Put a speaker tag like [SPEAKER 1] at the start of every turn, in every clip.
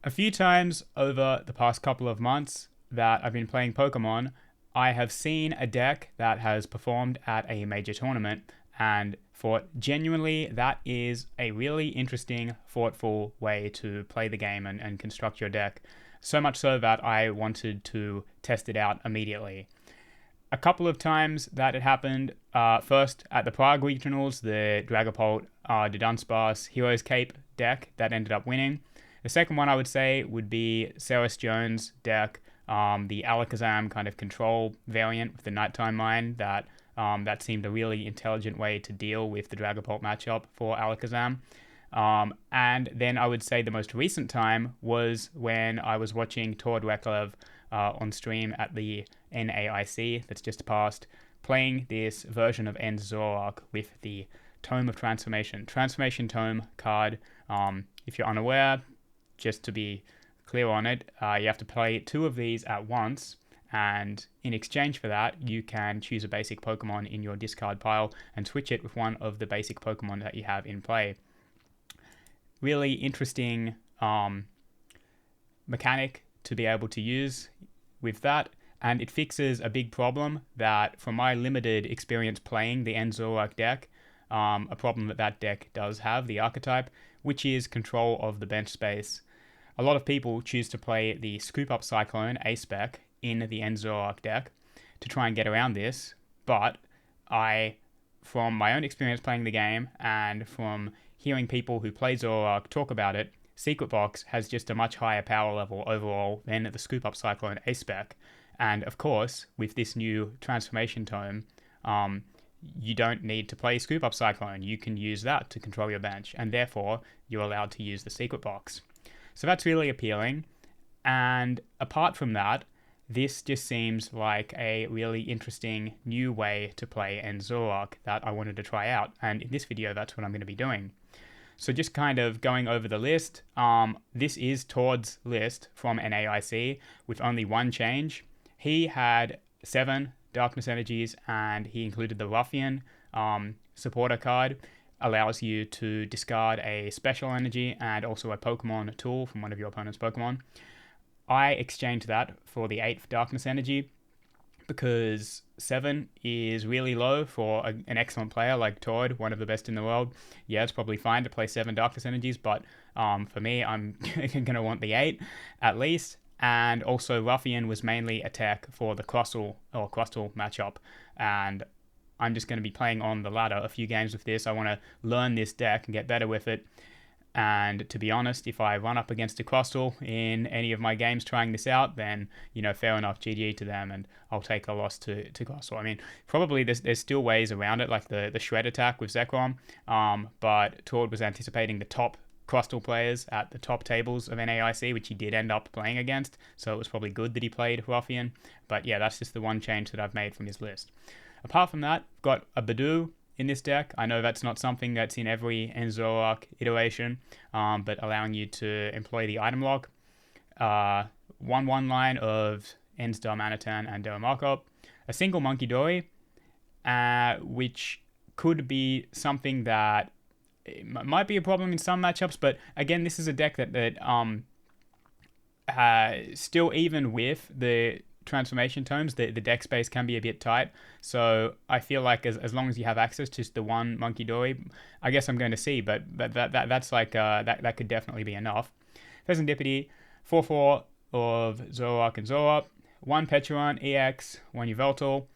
[SPEAKER 1] A few times over the past couple of months that I've been playing Pokemon, I have seen a deck that has performed at a major tournament and thought genuinely that is a really interesting, thoughtful way to play the game and construct your deck. So much so that I wanted to test it out immediately. A couple of times that it happened, first at the Prague Regionals, the Dragapult, the Dunsparce Heroes Cape deck that ended up winning. The second one I would say would be Ceres Jones' deck, the Alakazam kind of control variant with the Nighttime Mine. That seemed a really intelligent way to deal with the Dragapult matchup for Alakazam. And then I would say the most recent time was when I was watching Tord Reklev on stream at the NAIC that's just passed, playing this version of End's Zoroark with the Tome of Transformation Tome card. If you're unaware, just to be clear on it, you have to play two of these at once, and in exchange for that, you can choose a basic Pokemon in your discard pile and switch it with one of the basic Pokemon that you have in play. Really interesting mechanic to be able to use with that, and it fixes a big problem that, from my limited experience playing the End Zoroark deck, a problem that deck does have, the archetype, which is control of the bench space. A lot of people choose to play the Scoop Up Cyclone A-Spec in the End Zoroark deck to try and get around this, but from my own experience playing the game and from hearing people who play Zoroark talk about it, Secret Box has just a much higher power level overall than the Scoop Up Cyclone A-Spec. And of course, with this new Transformation Tome, you don't need to play Scoop Up Cyclone. You can use that to control your bench, and therefore you're allowed to use the Secret Box. So that's really appealing. And apart from that, this just seems like a really interesting new way to play End Zoroark that I wanted to try out. And in this video, that's what I'm going to be doing. So just kind of going over the list, this is Tord's list from NAIC with only one change. He had 7 Darkness Energies, and he included the Ruffian supporter card. Allows you to discard a special energy and also a Pokemon tool from one of your opponent's Pokemon. I exchanged that for the 8th Darkness Energy because 7 is really low for an excellent player like Tord, one of the best in the world. Yeah, it's probably fine to play 7 Darkness Energies, but for me, I'm going to want the 8 at least. And also Ruffian was mainly a tech for the Crustle matchup, and I'm just going to be playing on the ladder a few games with this. I want to learn this deck and get better with it. And to be honest, if I run up against a Crustle in any of my games trying this out, then, fair enough, GG to them, and I'll take a loss to Crustle. I mean, probably there's still ways around it, like the Shred attack with Zekrom, but Tord was anticipating the top Crustle players at the top tables of NAIC, which he did end up playing against, so it was probably good that he played Ruffian. But yeah, that's just the one change that I've made from his list. Apart from that, got a Badoo in this deck. I know that's not something that's in every End Zoroark iteration, but allowing you to employ the item lock. 1/1 line of End's Darmanitan and Darumaka. A single Monkey Dory, which could be something that might be a problem in some matchups, but again, this is a deck that still, even with the transformation tomes, the deck space can be a bit tight. So I feel like as long as you have access to the one Monkey Dory, I guess I'm going to see, but that's like that could definitely be enough. Serendipity, 4/4 of Zoroark and Zoroark, 1 Petulant EX, 1 Yveltal,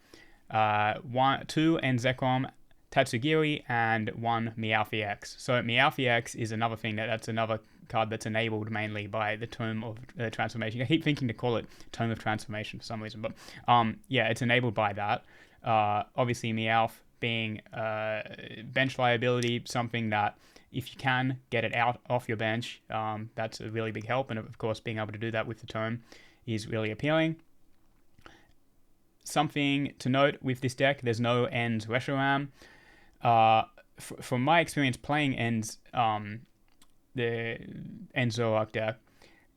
[SPEAKER 1] 2 Zekrom, Tatsugiri, and 1 Meowth EX. So Meowth EX is another thing that's another card that's enabled mainly by the Tome of Transformation. I keep thinking to call it Tome of Transformation for some reason, but yeah, it's enabled by that. Obviously, Meowth being bench liability, something that if you can get it out off your bench, that's a really big help, and of course, being able to do that with the Tome is really appealing. Something to note with this deck, there's no End's Reshiram. From my experience playing the End Zoroark deck,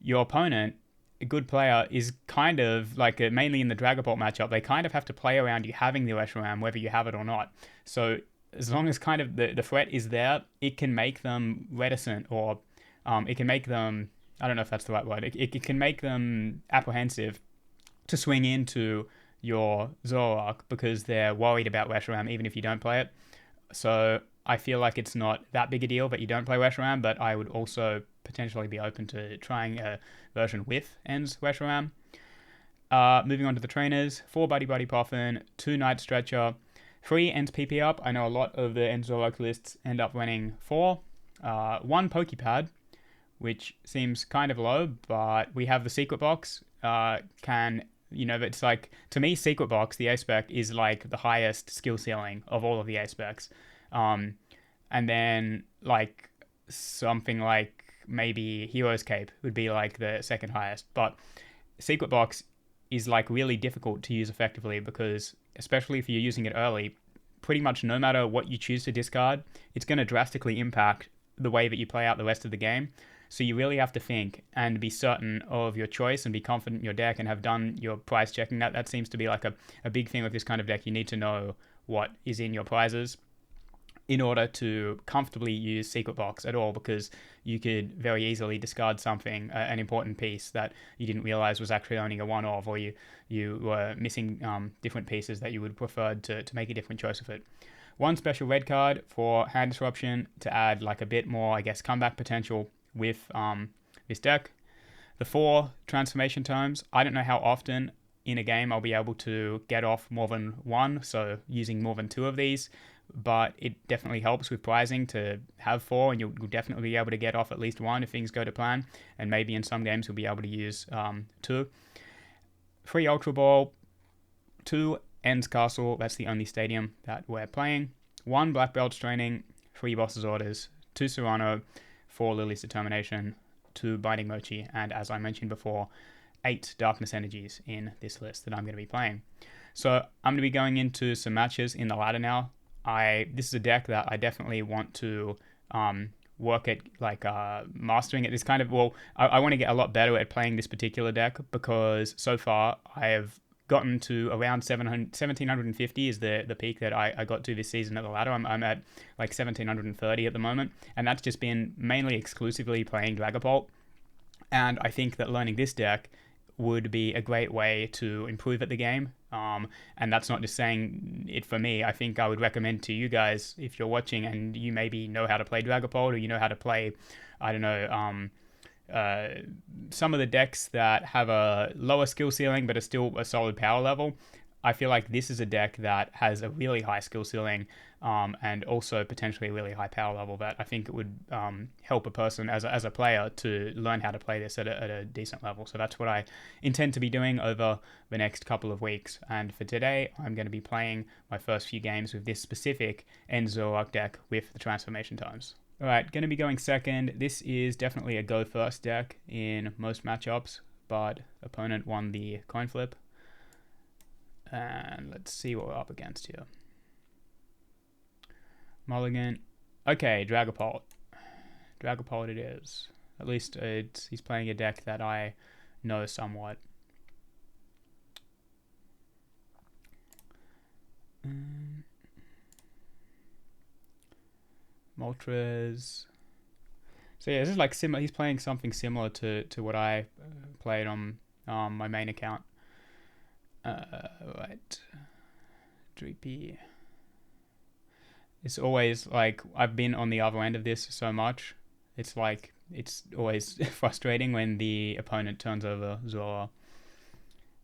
[SPEAKER 1] your opponent, a good player, is kind of like mainly in the Dragapult matchup, they kind of have to play around you having the Reshiram, whether you have it or not. So as long as kind of the threat is there, it can make them reticent, or it can make them I don't know if that's the right word. It can make them apprehensive to swing into your Zoroark because they're worried about Reshiram even if you don't play it. So I feel like it's not that big a deal that you don't play Reshiram, but I would also potentially be open to trying a version with Ends Reshiram. Moving on to the trainers, 4 Buddy Buddy Puffin, 2 Night Stretcher, 3 Ends PP up. I know a lot of the Ends Zoroark lists end up running 4. 1 Pokepad, which seems kind of low, but we have the Secret Box. It's like, to me, Secret Box, the A spec, is like the highest skill ceiling of all of the A specs. And then, like, something like maybe Hero's Cape would be like the second highest. But Secret Box is like really difficult to use effectively because, especially if you're using it early, pretty much no matter what you choose to discard, it's going to drastically impact the way that you play out the rest of the game. So you really have to think and be certain of your choice and be confident in your deck and have done your prize checking. That seems to be like a big thing with this kind of deck. You need to know what is in your prizes in order to comfortably use Secret Box at all, because you could very easily discard something, an important piece that you didn't realize was actually only a one-off, or you were missing different pieces that you would have preferred to make a different choice with it. 1 special red card for hand disruption to add like a bit more, I guess, comeback potential with this deck. The 4 transformation tomes. I don't know how often in a game I'll be able to get off more than 1, so using more than 2 of these, but it definitely helps with prizing to have 4, and you'll definitely be able to get off at least 1 if things go to plan, and maybe in some games you'll be able to use 2. 3 Ultra Ball, 2 Ends Castle, that's the only stadium that we're playing, 1 Black Belt's Training, 3 Boss's Orders, 2 Serrano, 4 Lily's Determination, 2 Binding Mochi, and as I mentioned before, 8 Darkness Energies in this list that I'm going to be playing. So I'm going to be going into some matches in the ladder now. This is a deck that I definitely want to work at, like mastering it. It's kind of, I want to get a lot better at playing this particular deck, because so far I have gotten to around 1750 is the peak that I got to this season at the ladder. I'm at like 1730 at the moment, and that's just been mainly exclusively playing Dragapult. And I think that learning this deck would be a great way to improve at the game. And that's not just saying it for me. I think I would recommend to you guys, if you're watching and you maybe know how to play Dragapult, or you know how to play, I don't know, some of the decks that have a lower skill ceiling but are still a solid power level. I feel like this is a deck that has a really high skill ceiling and also potentially a really high power level that I think it would help a person as a player to learn how to play this at a decent level. So that's what I intend to be doing over the next couple of weeks. And for today, I'm going to be playing my first few games with this specific Ends Zoroark deck with the transformation times. Alright, going to be going second. This is definitely a go first deck in most matchups, but opponent won the coin flip. And let's see what we're up against here. Mulligan. Okay, Dragapult. Dragapult it is. At least he's playing a deck that I know somewhat. Moltres. So yeah, this is like similar. He's playing something similar to what I played on my main account. Right. Dreepy. It's always like, I've been on the other end of this so much. It's like, it's always frustrating when the opponent turns over Zora.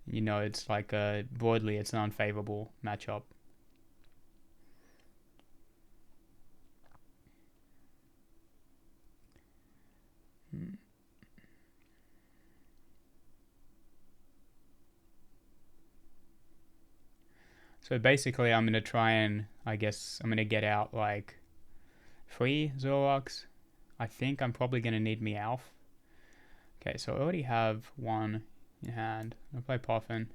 [SPEAKER 1] You know, it's like broadly, it's an unfavorable matchup. So basically, I'm going to try and, I guess, I'm going to get out like 3 Zoroarks. I think I'm probably going to need Meowth. Okay, so I already have 1 in hand. I'll play Puffin.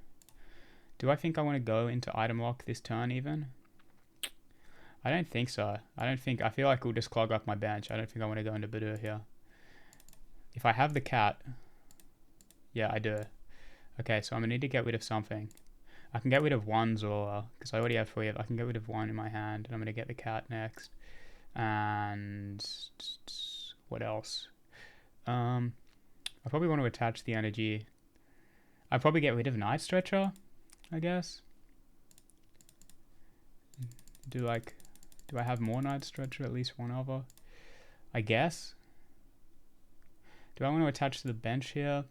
[SPEAKER 1] Do I think I want to go into item lock this turn even? I don't think so. I feel like we'll just clog up my bench. I don't think I want to go into Budu here. If I have the cat, yeah, I do. Okay, so I'm going to need to get rid of something. I can get rid of 1 Zora, because I already have 3 of. I can get rid of 1 in my hand, and I'm going to get the cat next. And what else? I probably want to attach the energy. I'd probably get rid of Night Stretcher, I guess. Do I have more Night Stretcher? At least one other, I guess. Do I want to attach to the bench here?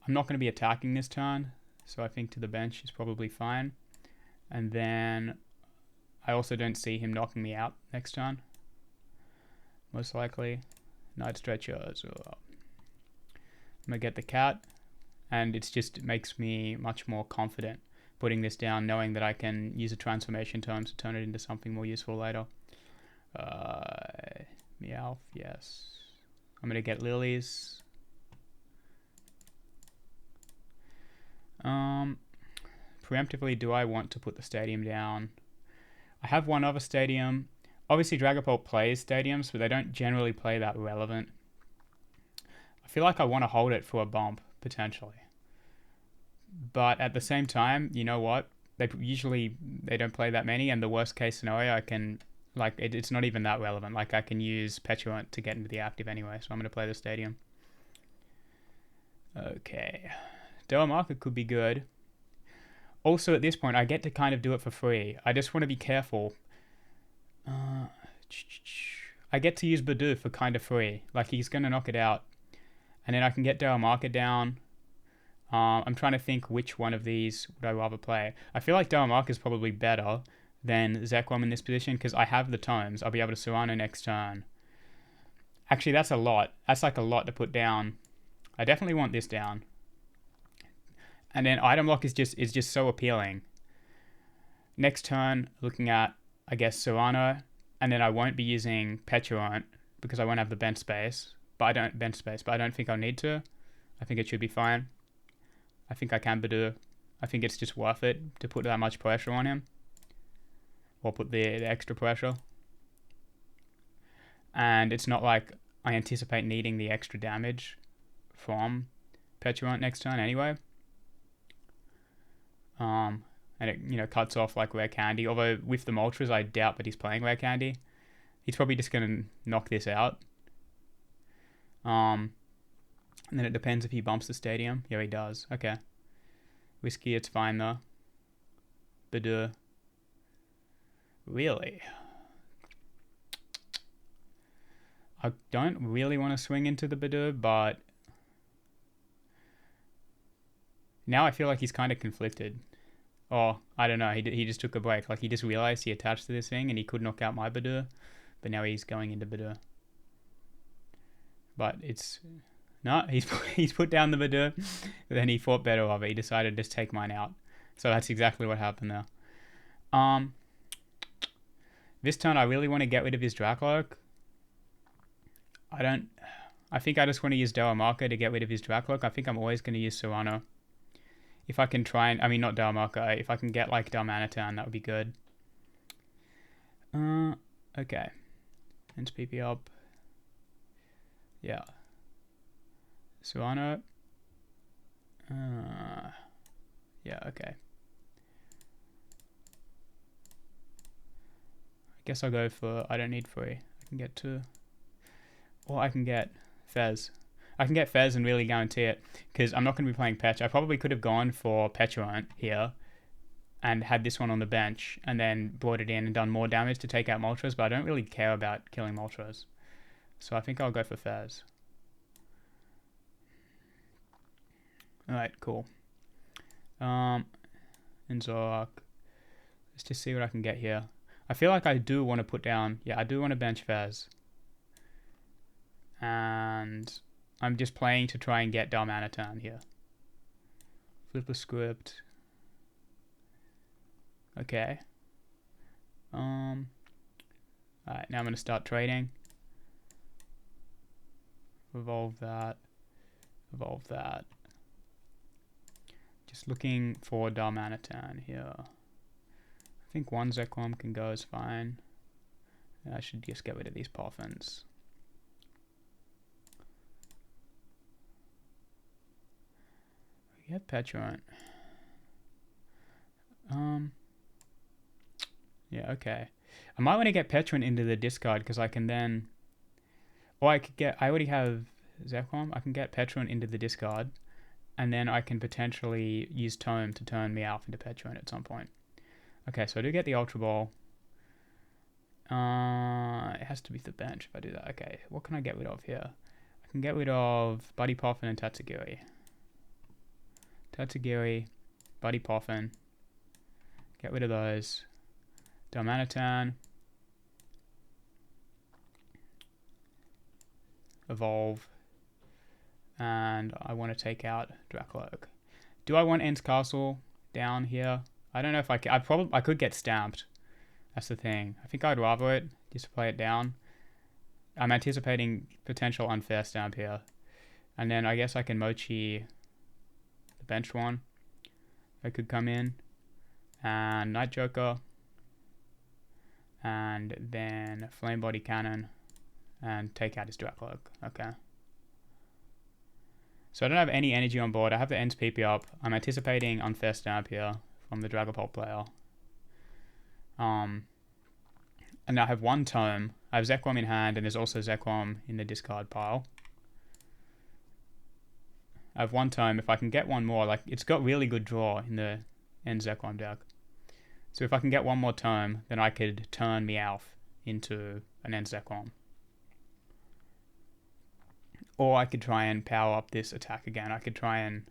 [SPEAKER 1] I'm not going to be attacking this turn, so I think to the bench is probably fine. And then I also don't see him knocking me out next turn. Most likely. Night Stretcher. So I'm going to get the cat. And it makes me much more confident putting this down, knowing that I can use a transformation term to turn it into something more useful later. Meowth, yes. I'm going to get lilies. Preemptively, do I want to put the stadium down? I have one other stadium. Obviously, Dragapult plays stadiums, but they don't generally play that relevant. I feel like I want to hold it for a bump, potentially. But at the same time, you know what? They don't play that many, and the worst case scenario, I can, like, it's not even that relevant. Like, I can use Petulant to get into the active anyway, so I'm going to play the stadium. Okay. Zoroark could be good. Also, at this point, I get to kind of do it for free. I just want to be careful. I get to use Bidoof for kind of free. Like, he's going to knock it out. And then I can get Zoroark down. I'm trying to think which one of these would I rather play. I feel like Zoroark is probably better than Zekrom in this position because I have the tomes. I'll be able to Serrano next turn. Actually, that's a lot. That's like a lot to put down. I definitely want this down. And then item lock is just so appealing. Next turn, looking at, I guess, Serrano. And then I won't be using Petulant because I won't have the bench space. But I don't think I'll need to. I think it should be fine. I think I can Bidoof. I think it's just worth it to put that much pressure on him. Or put the extra pressure. And it's not like I anticipate needing the extra damage from Petulant next turn anyway. And it, you know, cuts off like Rare Candy. Although with the Moltres, I doubt that he's playing Rare Candy. He's probably just going to knock this out. And then it depends if he bumps the stadium. Yeah, he does. Okay. Whiskey, it's fine though. Bidoof. Really? I don't really want to swing into the Bidoof, but now I feel like he's kind of conflicted. Or, I don't know, he just took a break. Like, he just realized he attached to this thing and he could knock out my Bidoof, but now he's going into Bidoof. But it's... No, he's put down the Bidoof, but then he thought better of it. He decided to just take mine out. So that's exactly what happened there. This turn, I really want to get rid of his Dracloak. I think I just want to use Zoroark to get rid of his Dracloak. I think I'm always going to use Serrano. If I can try and... I mean, not Zoroark. If I can get, like, Darmanitan, that would be good. Okay. Hence PP up. Yeah. Serrano. Yeah, okay. I guess I'll go for... I don't need 3. I can get 2. Or I can get Fez. I can get Fez and really guarantee it. Because I'm not going to be playing Petch. I probably could have gone for Petulant here. And had this one on the bench. And then brought it in and done more damage to take out Moltres. But I don't really care about killing Moltres. So I think I'll go for Fez. Alright, cool. And Zoroark. Let's just see what I can get here. I feel like I do want to put down... Yeah, I do want to bench Fez. And I'm just playing to try and get Darmanitan here. Flip a script. Okay. Alright, now I'm going to start trading. Evolve that. Evolve that. Just looking for Darmanitan here. I think one Zekrom can go is fine. I should just get rid of these Poffins. We have Petulant. Yeah, okay. I might want to get Petulant into the discard because I can then... Or I could get... I already have Zekrom. I can get Petruant into the discard, and then I can potentially use Tome to turn Meowth into Petruant at some point. Okay, so I do get the Ultra Ball. It has to be the bench if I do that. Okay, what can I get rid of here? I can get rid of Buddy Poffin and Tatsugiri. Tatsugiri, Buddy Poffin. Get rid of those. Darmanitan. Evolve. And I want to take out Dracloak. Do I want Ents Castle down here? I don't know if I can. I could get stamped. That's the thing. I think I'd rather it just to play it down. I'm anticipating potential unfair stamp here. And then I guess I can Mochi the bench one. I could come in. And Night Joker. And then Flame Body Cannon. And take out his Dracloak. Okay. So I don't have any energy on board. I have the Ents PP up. I'm anticipating unfair stamp here from the Dragapult player. And I have one Tome. I have Zekrom in hand, and there's also Zekrom in the discard pile. I have one Tome. If I can get one more, like, it's got really good draw in the end Zekrom deck. So if I can get one more Tome, then I could turn Meowth into an end Zekrom. Or I could try and power up this attack again. I could turn.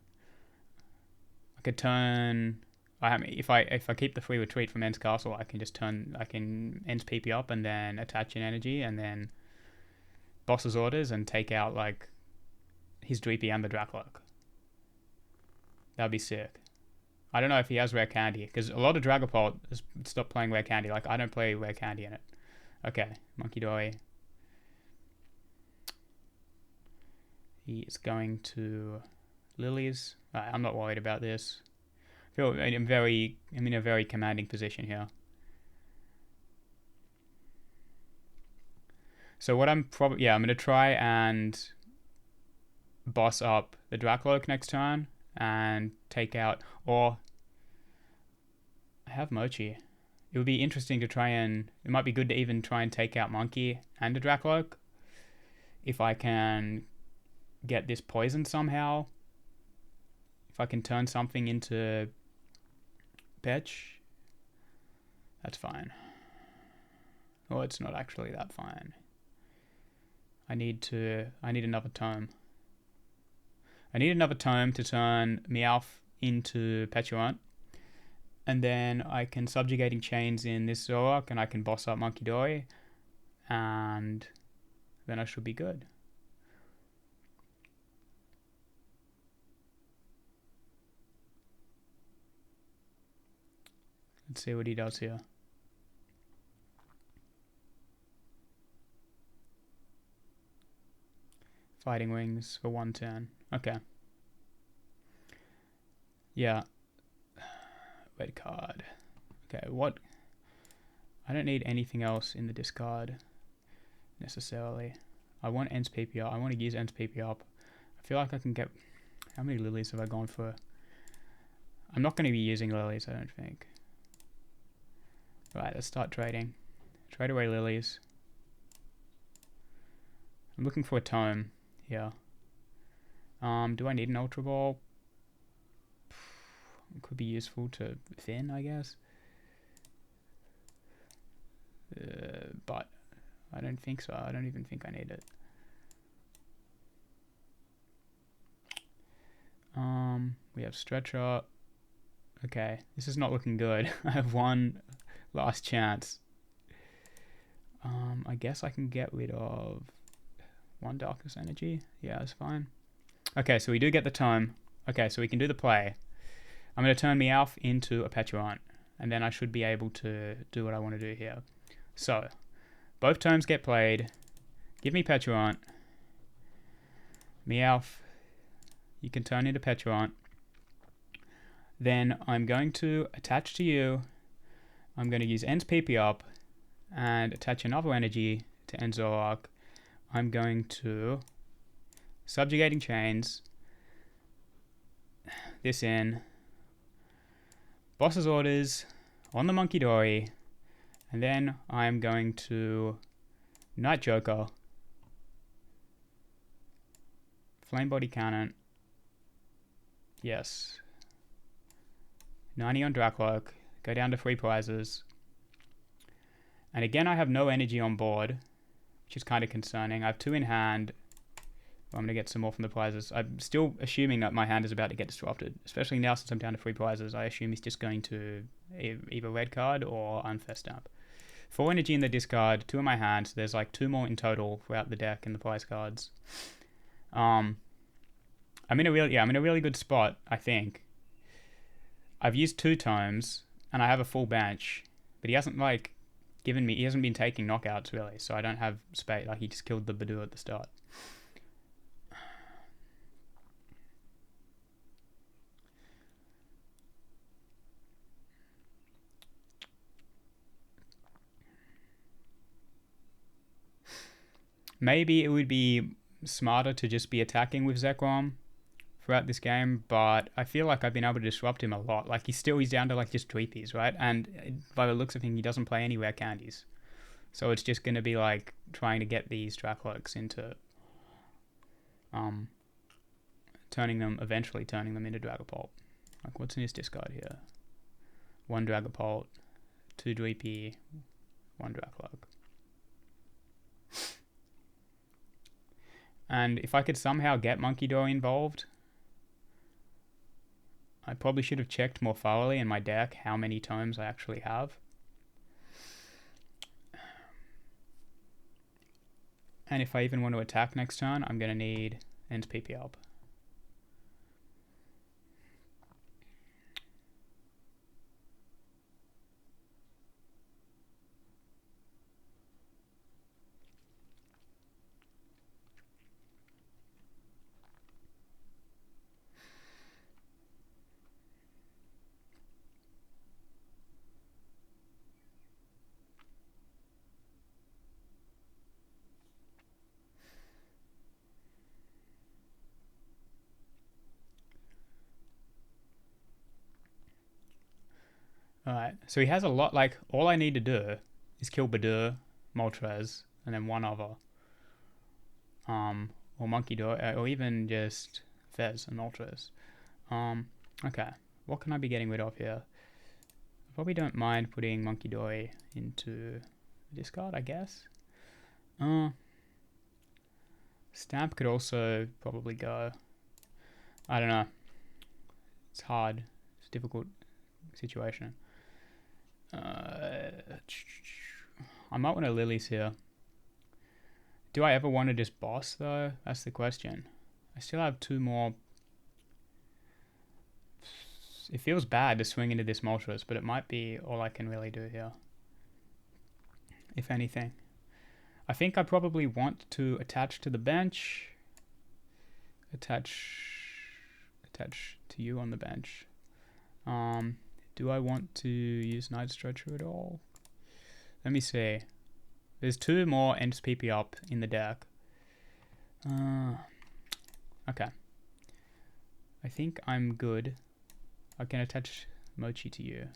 [SPEAKER 1] If I keep the free retreat from Ents Castle, I can just turn. I can Ents PP up and then attach an energy and then Boss's Orders and take out like his Dreepy and the Dracloak. That'd be sick. I don't know if he has Rare Candy because a lot of Dragapult has stopped playing Rare Candy. Like I don't play Rare Candy in it. Okay, Monkey Dory. He is going to Lilies. I'm not worried about this. I'm in a very commanding position here. So what I'm going to try and boss up the Dracloak next turn and take out, or I have Mochi. It would be interesting to try and, it might be good to even try and take out Monkey and the Dracloak if I can get this poison somehow. If I can turn something into Petch, that's fine. Oh, it's not actually that fine. I need another Tome. I need another Tome to turn Meowth into Petruant. And then I can Subjugating Chains in this Zoroark and I can boss up Monkey Dory. And then I should be good. Let's see what he does here. Fighting Wings for 110. Okay. Yeah. Red card. Okay, what? I don't need anything else in the discard necessarily. I want Ents PP up. I want to use Ents PP up. I feel like I can get... How many Lilies have I gone for? I'm not going to be using Lilies, I don't think. Right, let's start trading. Trade away Lilies. I'm looking for a Tome here. Do I need an Ultra Ball? It could be useful to Finn, I guess. But I don't think so. I don't even think I need it. We have Stretcher. Okay, this is not looking good. I have one last chance. I guess I can get rid of one Darkness Energy. Yeah, that's fine. Okay, so we do get the Tome. Okay, so we can do the play. I'm going to turn Meowth into a Petruant, and then I should be able to do what I want to do here. So, both Tomes get played. Give me Petruant. Meowth, you can turn into Petruant. Then I'm going to attach to you. I'm going to use Ents PP up and attach another energy to end Zoroark. I'm going to Subjugating Chains this in. Boss's Orders on the Monkey Dory. And then I'm going to Night Joker. Flame Body Cannon. Yes. 90 on Dracloak. Go down to 3 prizes. And again, I have no energy on board, which is kind of concerning. I have 2 in hand. I'm going to get some more from the prizes. I'm still assuming that my hand is about to get disrupted, especially now since I'm down to 3 prizes. I assume he's just going to either red card or unfair stamp. 4 energy in the discard, 2 in my hand, so there's like 2 more in total throughout the deck in the prize cards. I'm in a really good spot, I think. I've used 2 tomes, and I have a full bench, but he hasn't he hasn't been taking knockouts really, so I don't have space. Like, he just killed the Badoo at the start. Maybe it would be smarter to just be attacking with Zekrom throughout this game, but I feel like I've been able to disrupt him a lot. Like, he's down to like just Dweepies, right? And by the looks of him, he doesn't play any rare candies. So it's just going to be like trying to get these Dracloaks into eventually turning them into Dragapult. Like, what's in his discard here? 1 Dragapult, 2 Dweepy, 1 Dracloak. And if I could somehow get Monkey Dory involved, I probably should have checked more thoroughly in my deck how many tomes I actually have. And if I even want to attack next turn, I'm going to need Ends PP up. Alright, so he has a lot. Like, all I need to do is kill Badoo, Moltres, and then one other. Or Monkey Dory, or even just Fez and Moltres. Okay, what can I be getting rid of here? I probably don't mind putting Monkey Dory into the discard, I guess. Stamp could also probably go. I don't know. It's hard. It's a difficult situation. I might want to Lilies here. Do I ever want to just boss though? That's the question. I still have 2 more. It feels bad to swing into this Moltres, but it might be all I can really do here. If anything. I think I probably want to attach to the bench. Attach to you on the bench. Do I want to use Night Stretcher at all? Let me see. There's 2 more Ents PP up in the deck. Okay. I think I'm good. I can attach Mochi to you.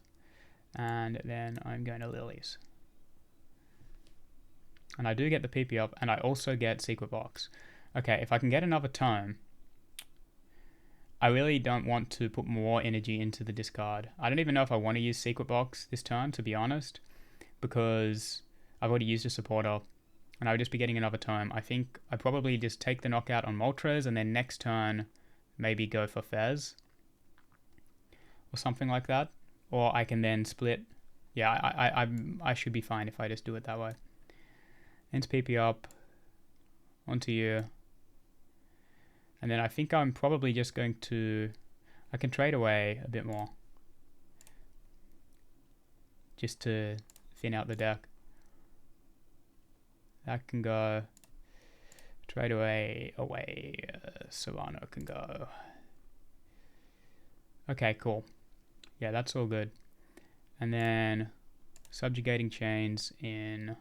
[SPEAKER 1] And then I'm going to Lilies. And I do get the PP up, and I also get Secret Box. Okay, if I can get another tome, I really don't want to put more energy into the discard. I don't even know if I want to use Secret Box this turn, to be honest, because I've already used a supporter, and I would just be getting another tome. I think I probably just take the knockout on Moltres, and then next turn maybe go for Fez or something like that. Or I can then split. Yeah, I should be fine if I just do it that way. Ends PP up onto you. And then I think I'm probably just going to... I can trade away a bit more. Just to thin out the deck. That can go. Trade away. Serrano can go. Okay, cool. Yeah, that's all good. And then subjugating chains in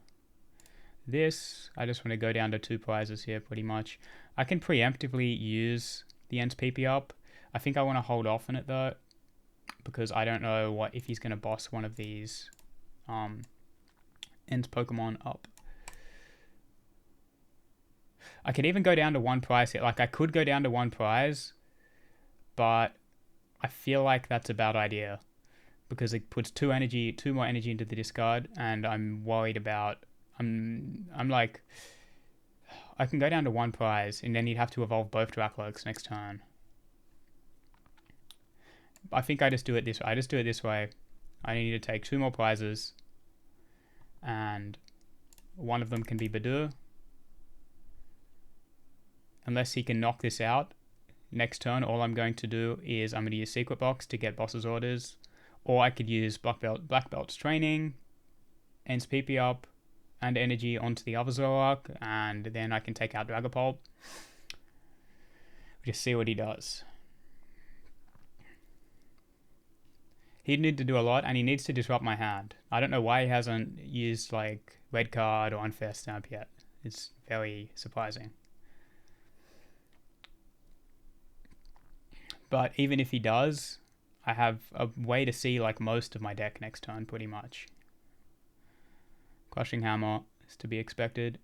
[SPEAKER 1] this. I just want to go down to 2 prizes here pretty much. I can preemptively use the Ents PP up. I think I want to hold off on it though, because I don't know if he's going to boss one of these Ents Pokemon up. I could even go down to one prize here. Like, I could go down to one prize, but I feel like that's a bad idea because it puts two more energy into the discard, and I'm worried about. I'm like, I can go down to one prize, and then you'd have to evolve both Dracloaks next turn. I think I just do it this way. I just do it this way. I need to take two more prizes, and one of them can be Badoo. Unless he can knock this out next turn, all I'm going to do is I'm going to use Secret Box to get Boss's Orders, or I could use Black Belt's Training, ends PP up, and energy onto the other Zoroark, and then I can take out Dragapult. Just see what he does. He'd need to do a lot, and he needs to disrupt my hand. I don't know why he hasn't used like Red Card or Unfair Stamp yet. It's very surprising. But even if he does, I have a way to see like most of my deck next turn pretty much. Crushing Hammer is to be expected.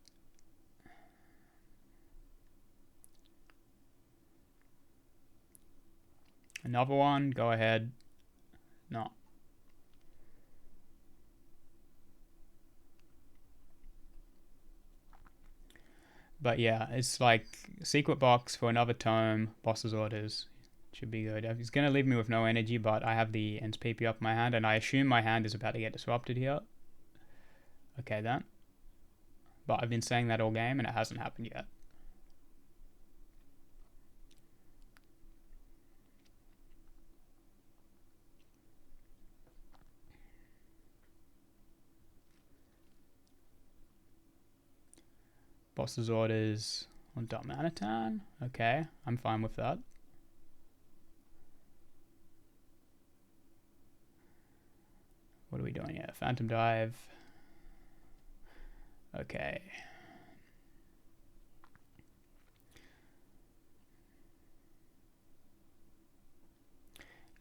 [SPEAKER 1] Another one, go ahead. No. But yeah, it's like Secret Box for another tome, Boss's Orders. Should be good. He's going to leave me with no energy, but I have the Ends PP up my hand, and I assume my hand is about to get disrupted here. Okay then. But I've been saying that all game, and it hasn't happened yet. Boss's Orders on Darmanitan. Okay, I'm fine with that. What are we doing here? Phantom Dive. Okay.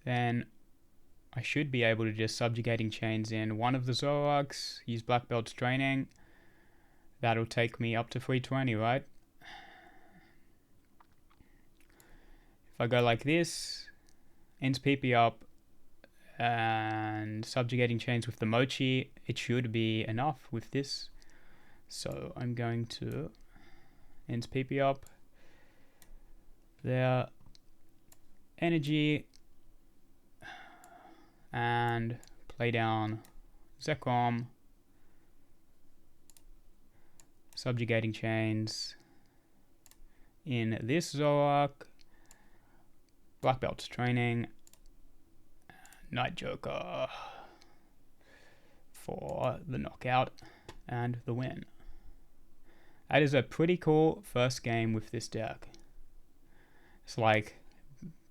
[SPEAKER 1] Then I should be able to just Subjugating Chains in one of the Zoroarks, use Black Belt's Training. That'll take me up to 320, right? If I go like this, ends PP up, and Subjugating Chains with the Mochi, it should be enough with this. So I'm going to ends PP up. There, energy, and play down Zekrom. Subjugating Chains in this Zoroark, Black Belt's Training, Night Joker for the knockout and the win. That is a pretty cool first game with this deck. It's like,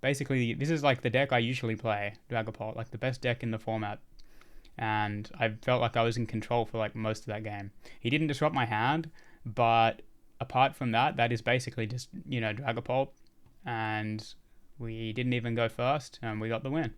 [SPEAKER 1] basically, this is like the deck I usually play, Dragapult, like the best deck in the format. And I felt like I was in control for like most of that game. He didn't disrupt my hand, but apart from that, that is basically just, you know, Dragapult. And we didn't even go first, and we got the win.